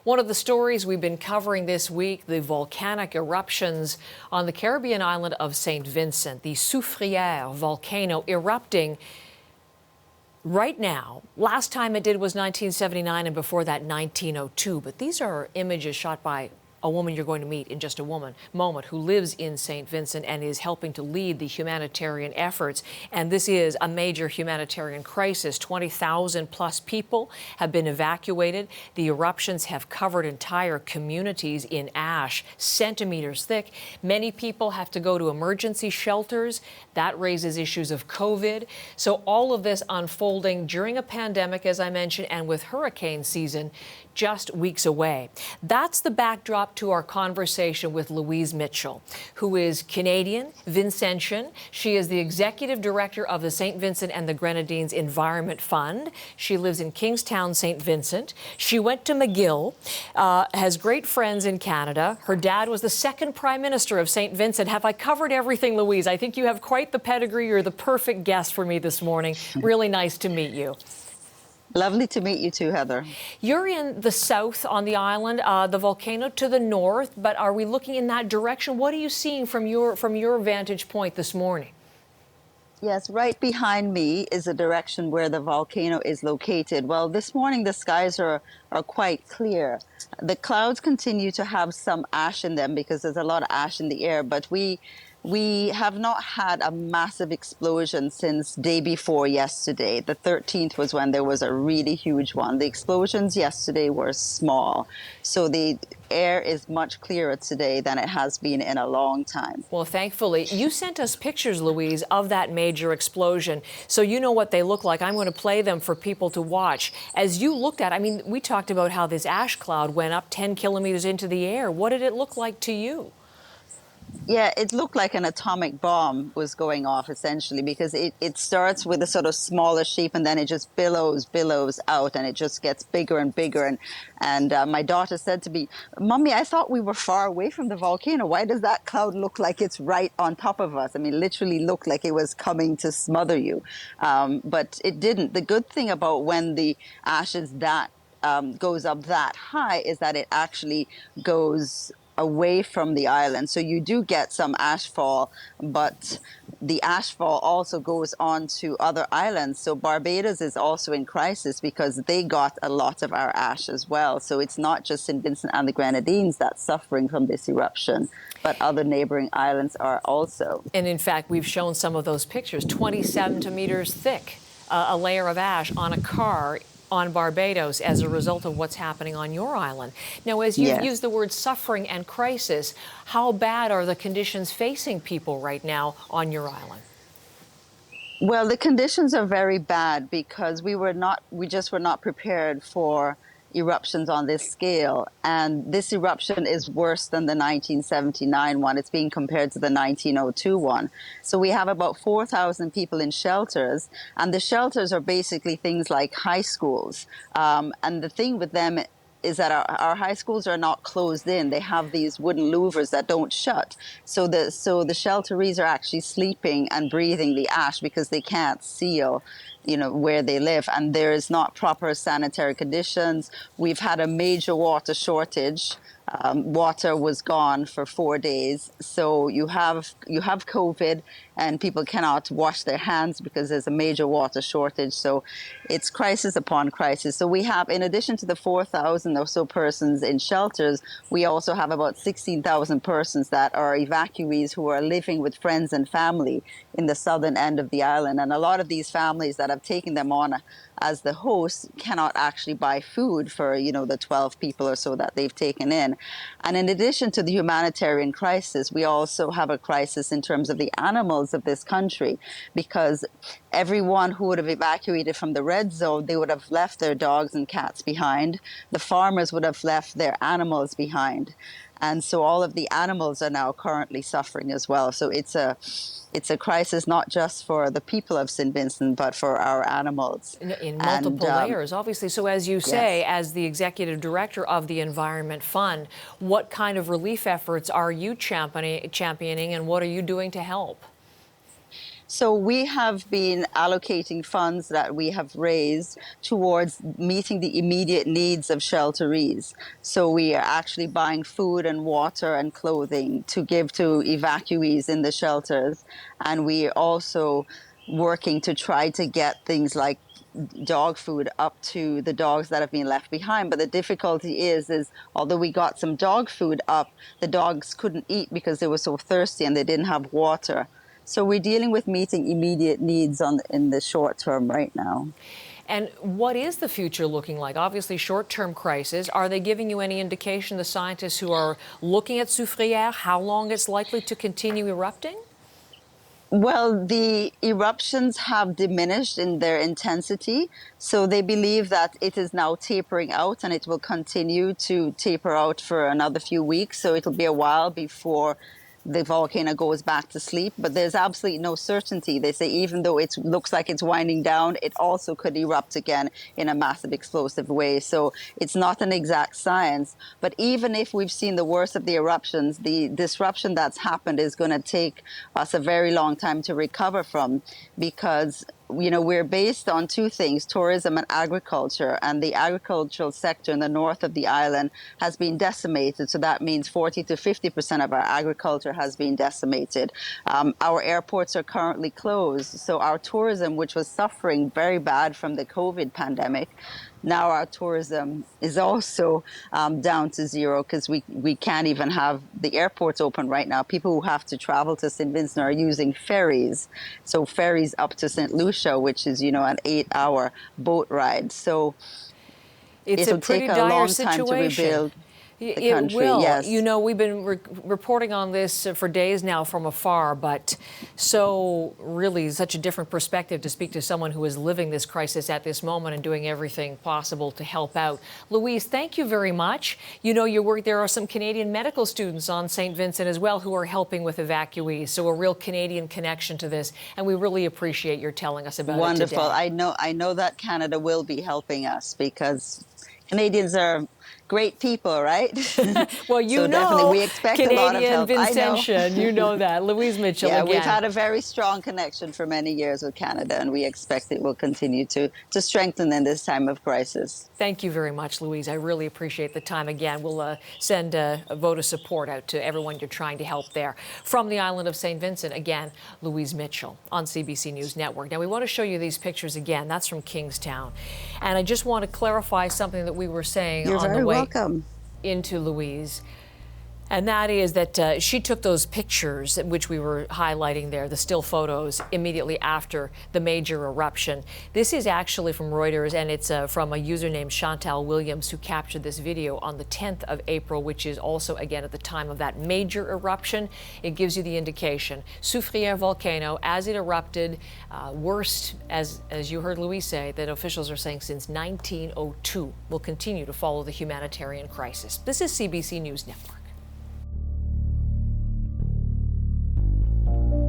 One of the stories we've been covering this week, the volcanic eruptions on the Caribbean island of St. Vincent, the Soufrière volcano erupting right now. Last time it did was 1979, and before that 1902. But these are images shot by a woman you're going to meet in just a moment who lives in St. Vincent and is helping to lead the humanitarian efforts. And this is a major humanitarian crisis. 20,000 plus people have been evacuated. The eruptions have covered entire communities in ash, centimeters thick. Many people have to go to emergency shelters. That raises issues of COVID. So all of this unfolding during a pandemic, as I mentioned, and with hurricane season just weeks away. That's the backdrop to our conversation with Louise Mitchell, who is Canadian-Vincentian. She is the executive director of the St. Vincent and the Grenadines Environment Fund. She lives in Kingstown, St. Vincent. She went to McGill, has great friends in Canada. Her dad was the second prime minister of St. Vincent. Have I covered everything, Louise? I think you have quite the pedigree. You're the perfect guest for me this morning. Really nice to meet you. Lovely to meet you too, Heather. You're in the south on the island, the volcano to the north, but are we looking in that direction? What are you seeing from your vantage point this morning? Yes, right behind me is the direction where the volcano is located. Well, this morning the skies are quite clear. The clouds continue to have some ash in them because there's a lot of ash in the air, but we have not had a massive explosion since day before yesterday. The 13th was when there was a really huge one. The explosions yesterday were small. So the air is much clearer today than it has been in a long time. Well, thankfully, you sent us pictures, Louise, of that major explosion. So you know what they look like. I'm going to play them for people to watch. As you looked at, I mean, we talked about how this ash cloud went up 10 kilometers into the air. What did it look like to you? Yeah, it looked like an atomic bomb was going off, essentially, because it starts with a sort of smaller shape and then it just billows out and it just gets bigger and bigger. And my daughter said to me, "Mommy, I thought we were far away from the volcano. Why does that cloud look like it's right on top of us?" I mean, literally looked like it was coming to smother you. But it didn't. The good thing about when the ashes goes up that high is that it actually goes away from the island. So you do get some ashfall, but the ashfall also goes on to other islands. So Barbados is also in crisis because they got a lot of our ash as well. So it's not just St. Vincent and the Grenadines that's suffering from this eruption, but other neighboring islands are also. And in fact, we've shown some of those pictures, 20 centimeters thick, a layer of ash on a car on Barbados as a result of what's happening on your island. Now, as you've used the word suffering and crisis, how bad are the conditions facing people right now on your island? Well, the conditions are very bad because we just were not prepared for eruptions on this scale. And this eruption is worse than the 1979 one. It's being compared to the 1902 one. So we have about 4,000 people in shelters, and the shelters are basically things like high schools. And the thing with them is that our high schools are not closed in. They have these wooden louvers that don't shut. So the shelterees are actually sleeping and breathing the ash because they can't seal, where they live, and there is not proper sanitary conditions. We've had a major water shortage. Water was gone for 4 days. So you have COVID and people cannot wash their hands because there's a major water shortage. So it's crisis upon crisis. So we have, in addition to the 4,000 or so persons in shelters, we also have about 16,000 persons that are evacuees who are living with friends and family in the southern end of the island. And a lot of these families that have taken them on as the hosts cannot actually buy food for, the 12 people or so that they've taken in. And in addition to the humanitarian crisis, we also have a crisis in terms of the animals of this country, because everyone who would have evacuated from the red zone, they would have left their dogs and cats behind. The farmers would have left their animals behind. And so all of the animals are now currently suffering as well. So it's a crisis not just for the people of St. Vincent, but for our animals. In multiple layers, obviously. So as you say, as the executive director of the Environment Fund, what kind of relief efforts are you championing and what are you doing to help? So we have been allocating funds that we have raised towards meeting the immediate needs of shelterees. So we are actually buying food and water and clothing to give to evacuees in the shelters. And we are also working to try to get things like dog food up to the dogs that have been left behind. But the difficulty is although we got some dog food up, the dogs couldn't eat because they were so thirsty and they didn't have water. So we're dealing with meeting immediate needs in the short term right now. And what is the future looking like? Obviously, short-term crisis. Are they giving you any indication, the scientists who are looking at Soufrière, how long it's likely to continue erupting? Well, the eruptions have diminished in their intensity, so they believe that it is now tapering out and it will continue to taper out for another few weeks. So it'll be a while before the volcano goes back to sleep, but there's absolutely no certainty. They say even though it looks like it's winding down, it also could erupt again in a massive explosive way. So it's not an exact science. But even if we've seen the worst of the eruptions, the disruption that's happened is going to take us a very long time to recover from, because we're based on two things, tourism and agriculture, and the agricultural sector in the north of the island has been decimated. So that means 40 to 50% of our agriculture has been decimated. Our airports are currently closed. So our tourism, which was suffering very bad from the COVID pandemic, now our tourism is also down to zero because we can't even have the airports open right now. People who have to travel to St. Vincent are using ferries. So ferries up to St. Lucia, which is, an 8-hour boat ride. So it'll take a long time to rebuild. It will. Yes. We've been reporting on this for days now from afar, but so really such a different perspective to speak to someone who is living this crisis at this moment and doing everything possible to help out. Louise, thank you very much. Your work, there are some Canadian medical students on St. Vincent as well who are helping with evacuees, so a real Canadian connection to this, and we really appreciate your telling us about it today. Wonderful. I know that Canada will be helping us because Canadians are great people, right? Well, definitely we expect a lot of help. Canadian-Vincentian, you know that. Louise Mitchell yeah, again. We've had a very strong connection for many years with Canada, and we expect it will continue to strengthen in this time of crisis. Thank you very much, Louise. I really appreciate the time again. We'll send a vote of support out to everyone you're trying to help there. From the island of St. Vincent, again, Louise Mitchell on CBC News Network. Now, we want to show you these pictures again. That's from Kingstown. And I just want to clarify something that we were saying on the way into Louise. And that is that she took those pictures, which we were highlighting there, the still photos, immediately after the major eruption. This is actually from Reuters, and it's from a user named Chantal Williams, who captured this video on the 10th of April, which is also, again, at the time of that major eruption. It gives you the indication. Soufrière volcano, as it erupted, worst, as you heard Louise say, that officials are saying since 1902, will continue to follow the humanitarian crisis. This is CBC News Network.